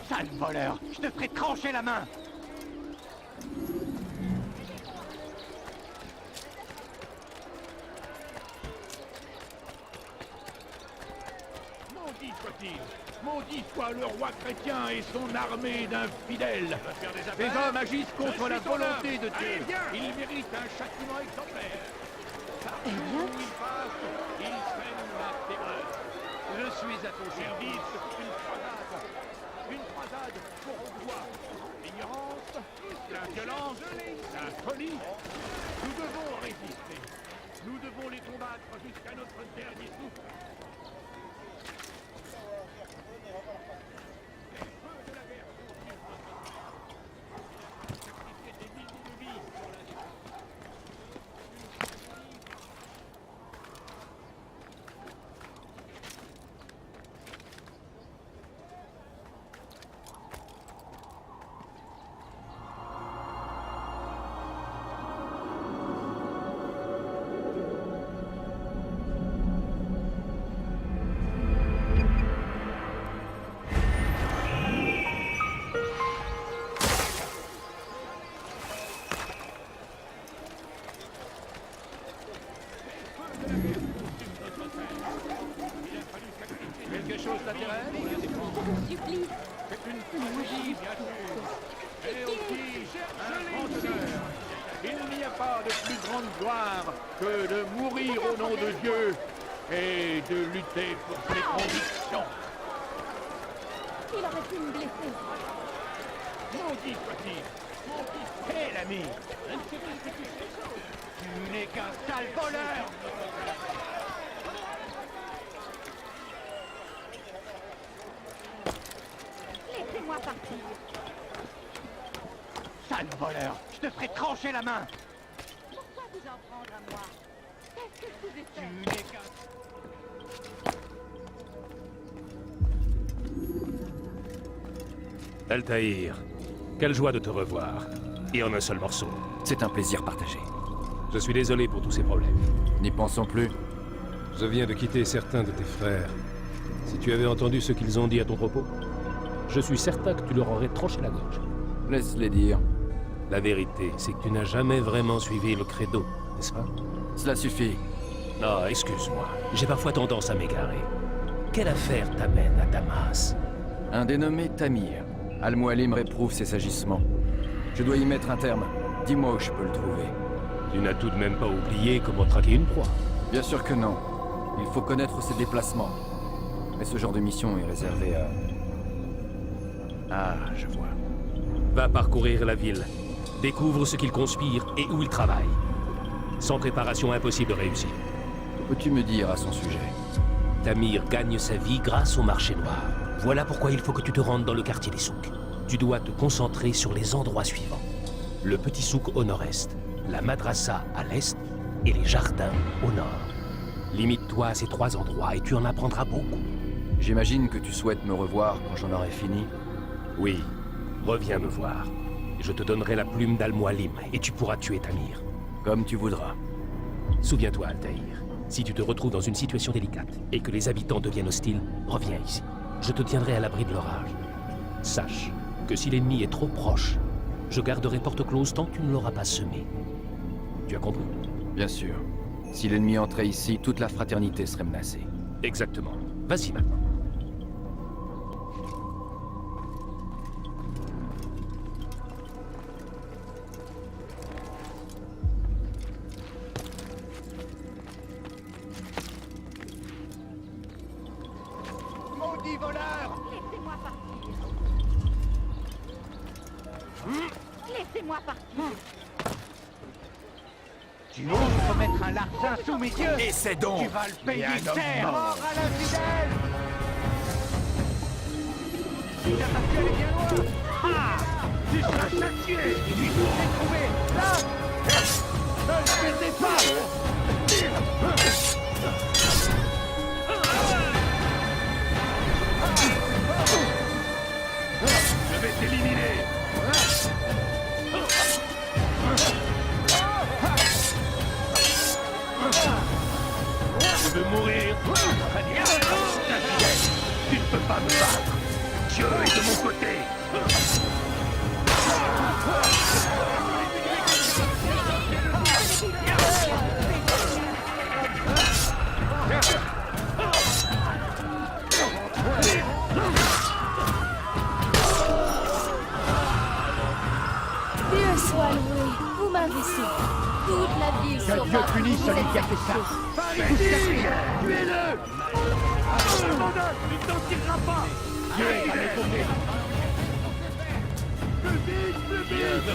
Sale voleur! Je te ferai trancher la main! Maudit soit-il! Maudit soit le roi chrétien et son armée d'infidèles! Ces hommes agissent contre la volonté de Dieu. Ils méritent un châtiment exemplaire. Partout où ils passent, ils sèment la terreur. Je suis à ton service. Une croisade pour le roi. L'ignorance, la violence, la folie. Nous devons résister. Nous devons les combattre jusqu'à notre dernier souffle. Quelque chose t'intéresse? Supplie. C'est une fouille, bien sûr. Et aussi, un penseur. Il n'y a pas de plus grande gloire que de mourir au nom de Dieu et de lutter pour ses convictions. Il aurait pu me blesser. Maudit soit-il! Hé, l'ami! Tu n'es qu'un sale voleur! Laissez-moi partir. Sale voleur! Je te ferai trancher la main! Pourquoi vous en prendre à moi? Qu'est-ce que je vous ai Tu fait? n'es qu'un... Altaïr, quelle joie de te revoir. Et en un seul morceau. C'est un plaisir partagé. Je suis désolé pour tous ces problèmes. N'y pensons plus. Je viens de quitter certains de tes frères. Si tu avais entendu ce qu'ils ont dit à ton propos, je suis certain que tu leur aurais tranché la gorge. Laisse-les dire. La vérité, c'est que tu n'as jamais vraiment suivi le credo, n'est-ce pas? Cela suffit. Non, excuse-moi. J'ai parfois tendance à m'égarer. Quelle affaire t'amène à Damas? Un dénommé Tamir. Al-Mualim réprouve ses agissements. Je dois y mettre un terme. Dis-moi où je peux le trouver. Tu n'as tout de même pas oublié comment traquer une proie. Bien sûr que non. Il faut connaître ses déplacements. Mais ce genre de mission est réservé à... Ah, je vois. Va parcourir la ville. Découvre ce qu'il conspire et où il travaille. Sans préparation, impossible de réussir. Que peux-tu me dire à son sujet? Tamir gagne sa vie grâce au marché noir. Voilà pourquoi il faut que tu te rendes dans le quartier des souks. Tu dois te concentrer sur les endroits suivants. Le petit souk au nord-est, la madrasa à l'est et les jardins au nord. Limite-toi à ces trois endroits et tu en apprendras beaucoup. J'imagine que tu souhaites me revoir quand j'en aurai fini. Oui, reviens me voir. Je te donnerai la plume d'Al-Mualim et tu pourras tuer Tamir. Comme tu voudras. Souviens-toi, Altaïr, si tu te retrouves dans une situation délicate et que les habitants deviennent hostiles, reviens ici. Je te tiendrai à l'abri de l'orage. Sache que si l'ennemi est trop proche, je garderai porte close tant que tu ne l'auras pas semé. Tu as compris? Bien sûr. Si l'ennemi entrait ici, toute la fraternité serait menacée. Exactement. Vas-y maintenant. Maudit voleur! Laissez-moi partir. Laissez-moi partir. Tu oses remettre un larcin sous mes yeux? Et c'est donc! Tu vas le payer cher! Mort à l'infidèle! Tu n'as pas pu aller bien loin! Ah! Tu seras châtié! Tu t'es trouvé là! Ne le perdez pas! Je vais t'éliminer. Je veux mourir m'entraîner. Tu ne peux pas me battre. Dieu est de mon côté. Dieu soit loué, vous m'avez sauvé. Toute la ville Que saura Dieu que punisse vous celui êtes qui a fait ça. sacrifié. Par ici. Tuez-le. Abandonne, tu ne t'en tireras pas. Dieu va les sauver. Plus vite, plus vite.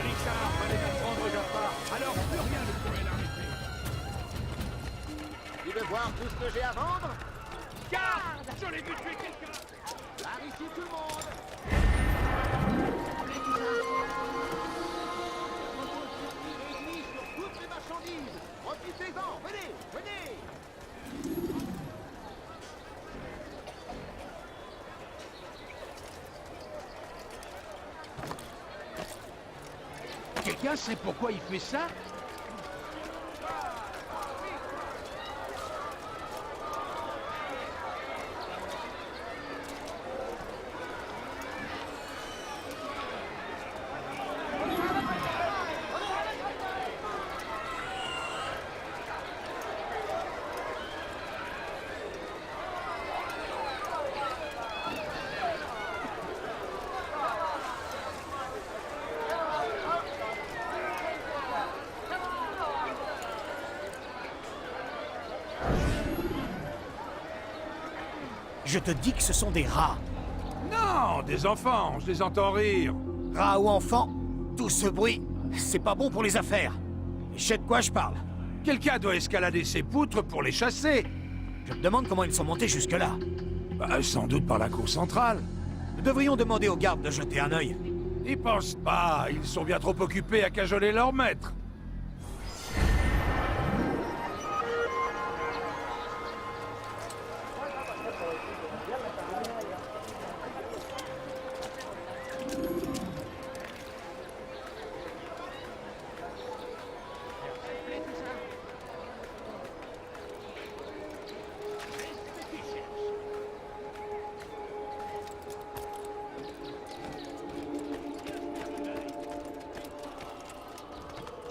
Richard fallait apprendre Jafar. Alors plus rien ne pourrait l'arrêter. Tu veux voir tout ce que j'ai à vendre? Garde! Je l'ai vu tuer quelqu'un! Par ici tout le monde! Ennemis sur toutes les marchandises! Profitez-en! Venez! Venez! Quelqu'un sait pourquoi il fait ça? Je te dis que ce sont des rats. Non, des enfants, je les entends rire. Rats ou enfants, tout ce bruit, c'est pas bon pour les affaires. Je sais de quoi je parle. Quelqu'un doit escalader ces poutres pour les chasser. Je me demande comment ils sont montés jusque-là. Bah, sans doute par la cour centrale. Nous devrions demander aux gardes de jeter un œil. Ils pensent pas, ils sont bien trop occupés à cajoler leur maître.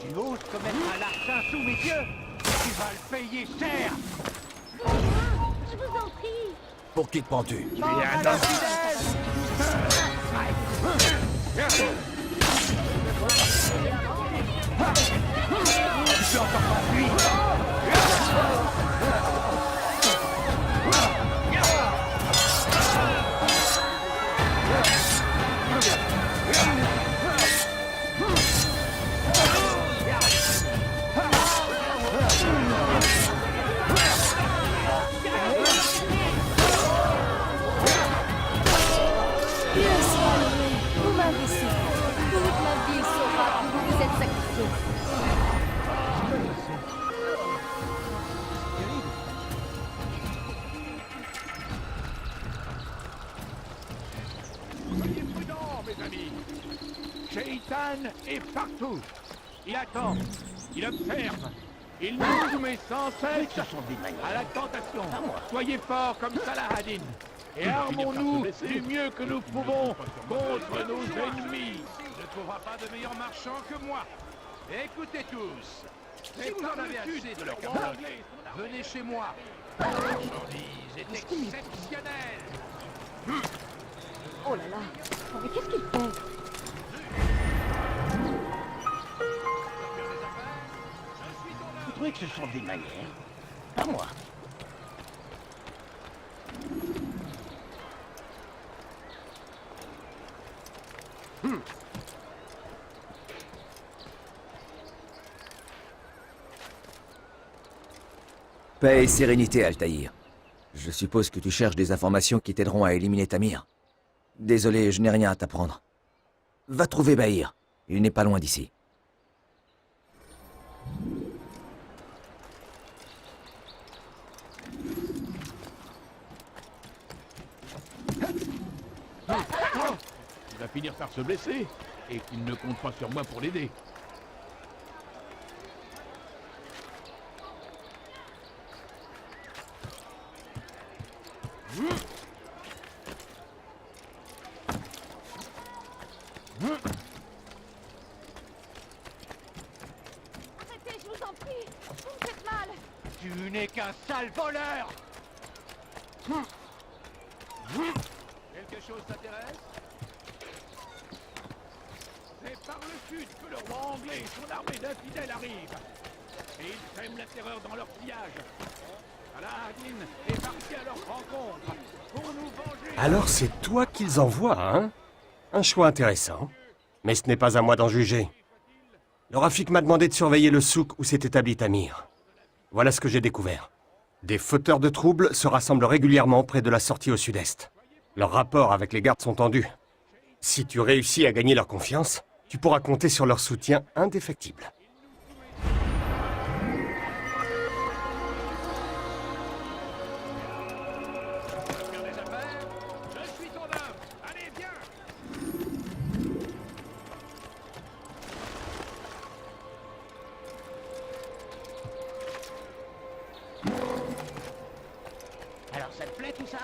Tu oses commettre un larcin sous mes yeux? Tu vas le payer cher! Je vous en prie. Pour qui te prends-tu? Tu es un infidèle! Tu peux encore t'enfuir! Dieu soit loué, vous m'avez sauvé. Toute la ville saura que vous vous êtes sacrifié. Soyez prudents, mes amis. Shaitan est partout. Il attend, il observe, il nous soumet sans cesse à la tentation. Soyez forts comme Saladin et armons-nous du mieux que nous pouvons contre nos ennemis. Ne trouvera pas de meilleur marchand que moi. Écoutez tous, si vous en avez assez de leur camarade, venez chez moi. La marchandise est exceptionnelle. Oh là là, oh, mais qu'est-ce qu'il fait? Vous trouvez que ce sont des manières? Pas moi. Paix et sérénité, Altaïr. Je suppose que tu cherches des informations qui t'aideront à éliminer Tamir. Désolé, je n'ai rien à t'apprendre. Va trouver Bahir. Il n'est pas loin d'ici. Il va finir par se blesser, et qu'il ne compte pas sur moi pour l'aider. Arrêtez, je vous en prie. Vous me faites mal. Tu n'es qu'un sale voleur. Quelque chose t'intéresse? C'est par le sud que le roi anglais et son armée d'infidèles arrivent. Et ils sèment la terreur dans leur pillage. Saladin est parti à leur rencontre pour nous venger. Alors c'est toi qu'ils envoient, hein? Un choix intéressant. Mais ce n'est pas à moi d'en juger. Le Rafik m'a demandé de surveiller le souk où s'est établi Tamir. Voilà ce que j'ai découvert. Des fauteurs de troubles se rassemblent régulièrement près de la sortie au sud-est. Leurs rapports avec les gardes sont tendus. Si tu réussis à gagner leur confiance, tu pourras compter sur leur soutien indéfectible. Faire des affaires? Je suis ton homme. Allez, viens. Alors ça te plaît tout ça?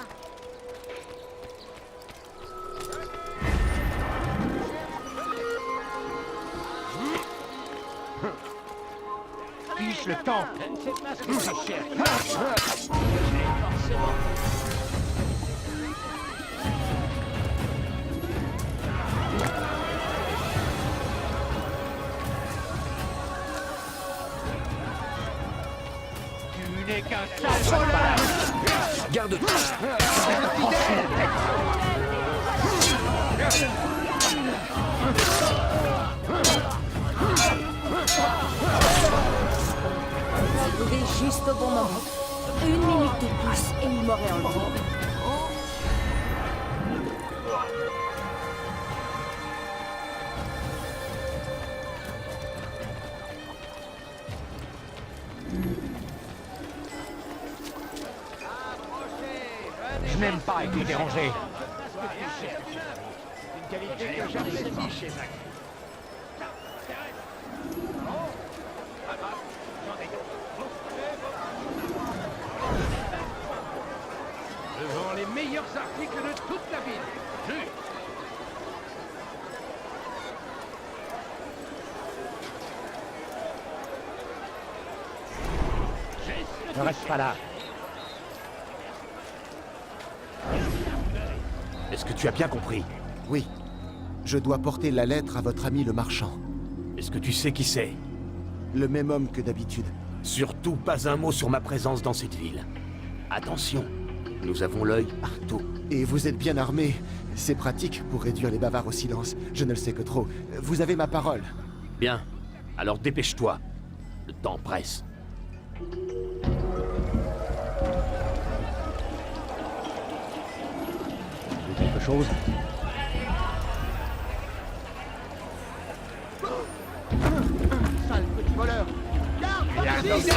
Fiche le temps. Je ne sais pas ce que tu cherches. Forcément. Tu n'es qu'un sale voleur. Garde-toi! Arrivé juste au bon moment. Une minute de plus et il m'aurait enlevé. Je n'aime pas être dérangé. Une qualité que j'apprécie chez Mac. Je vends les meilleurs articles de toute la ville. Jure. Ne reste pas là. Est-ce que tu as bien compris? Oui. Je dois porter la lettre à votre ami le marchand. Est-ce que tu sais qui c'est? Le même homme que d'habitude. Surtout pas un mot sur ma présence dans cette ville. Attention, nous avons l'œil partout. Et vous êtes bien armé. C'est pratique pour réduire les bavards au silence. Je ne le sais que trop. Vous avez ma parole. Bien, alors dépêche-toi. Le temps presse. Quelque chose? Sale petit voleur. Garde, par ici. Je vais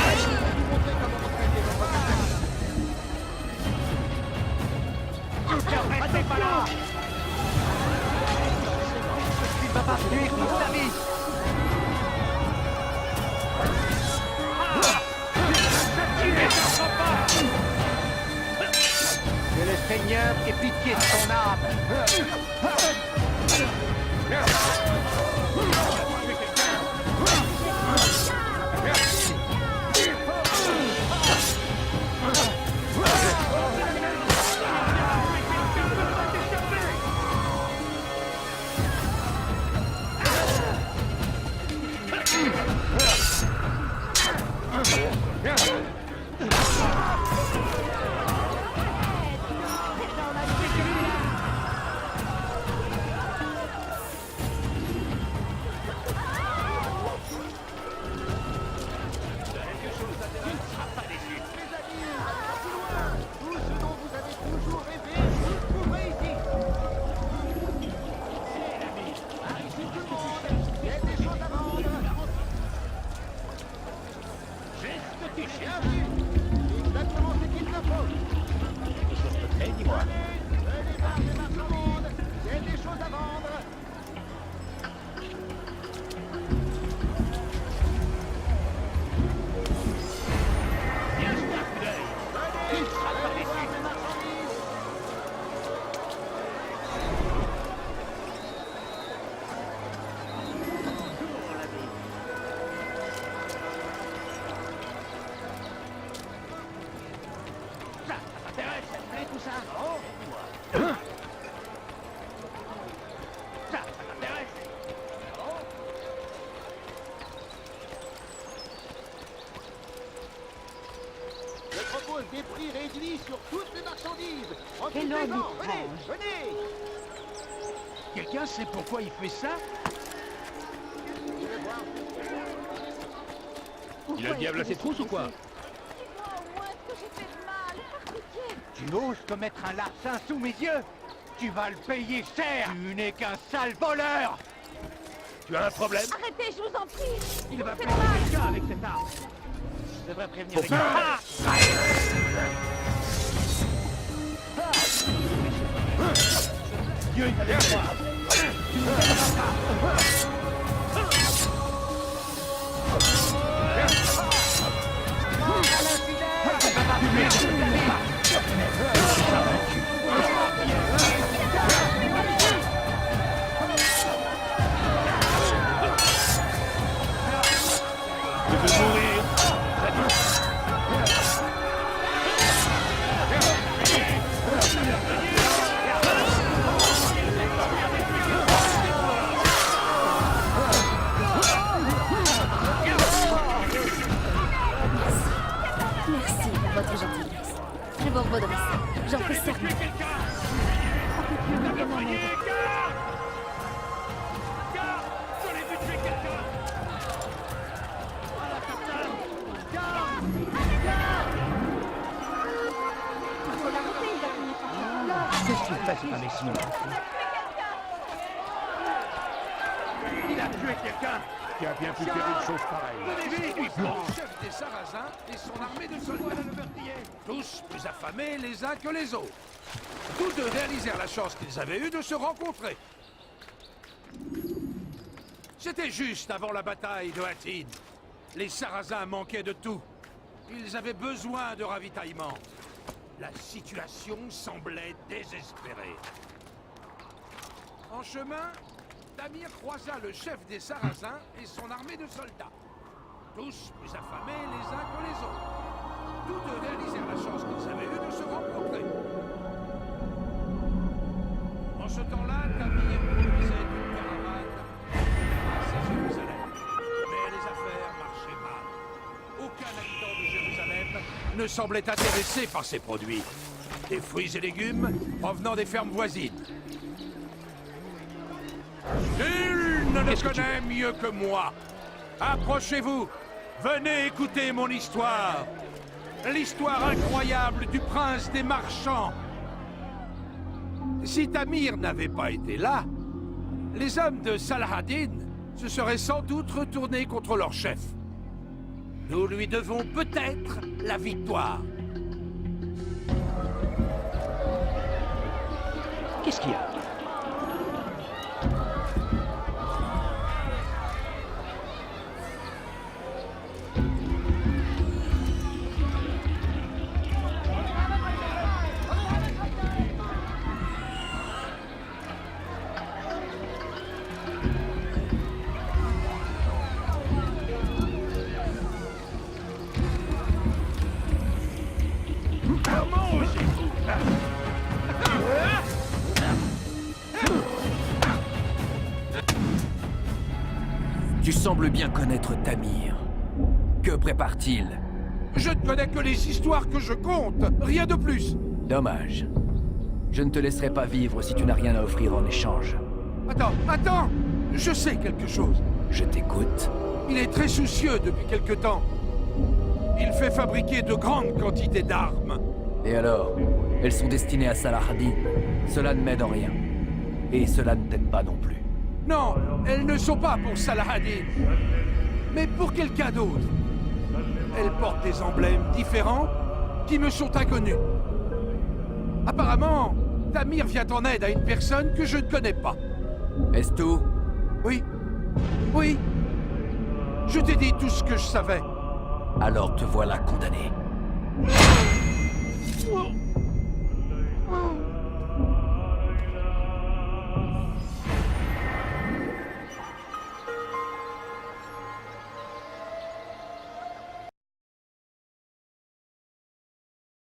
vous montrer comment retraiter votre passage. Restez pas là. Tu ne vas pas fuir toute ta vie. Que le Seigneur ait pitié de ton âme. t'intéresse, ça te plaît tout ça? Oh? Ça t'intéresse? Oh? Je propose des prix réduits sur toutes les marchandises. Quel homme Profitez-en, venez, étrange. venez. Quelqu'un sait pourquoi il fait ça? Pourquoi Il a le diable à ses trousses ou quoi? Dis-moi au moins ce que j'ai fait de mal, par pitié. Tu oses commettre un larcin sous mes yeux? Tu vas le payer cher! Tu n'es qu'un sale voleur! Tu as un problème? Arrêtez, je vous en prie. Il va Faites prévenir mal. quelqu'un avec cette arme! Je devrais prévenir quelqu'un. Dieu est avec moi! Tu veux mourir? Merci pour votre gentillesse. Je vous redresse. J'en fais serment. Faut l'arrêter, il va finir par faire. Qu'est-ce qu'il fait, cet imbécile? Il a tué quelqu'un! Qui a bien pu faire une chose pareille? Le chef des Sarrasins et son armée de soldats, tous plus affamés les uns que les autres. Tous deux réalisèrent la chance qu'ils avaient eue de se rencontrer. C'était juste avant la bataille de Hattin. Les Sarrasins manquaient de tout. Ils avaient besoin de ravitaillement. La situation semblait désespérée. En chemin, Tamir croisa le chef des Sarrasins et son armée de soldats. Tous plus affamés les uns que les autres. Tous deux réalisèrent la chance qu'ils avaient eue de se rencontrer. En ce temps-là, Tamir conduisait une caravane à Jérusalem. Mais les affaires marchaient mal. Aucun habitant de Jérusalem ne semblait intéressé par ces produits. Des fruits et légumes provenant des fermes voisines. Nul ne le connaît mieux que moi. Approchez-vous. Venez écouter mon histoire. L'histoire incroyable du prince des marchands. Si Tamir n'avait pas été là, les hommes de Saladin se seraient sans doute retournés contre leur chef. Nous lui devons peut-être la victoire. Qu'est-ce qu'il y a? Tu sembles bien connaître Tamir. Que prépare-t-il? Je ne connais que les histoires que je compte, rien de plus. Dommage. Je ne te laisserai pas vivre si tu n'as rien à offrir en échange. Attends, je sais quelque chose. Je t'écoute. Il est très soucieux depuis quelque temps. Il fait fabriquer de grandes quantités d'armes. Et alors? Elles sont destinées à Saladin. Cela ne m'aide en rien. Et cela ne t'aide pas non plus. Non, elles ne sont pas pour Saladin, mais pour quelqu'un d'autre. Elles portent des emblèmes différents qui me sont inconnus. Apparemment, Tamir vient en aide à une personne que je ne connais pas. Est-ce tout? Oui. Je t'ai dit tout ce que je savais. Alors te voilà condamné. Oh.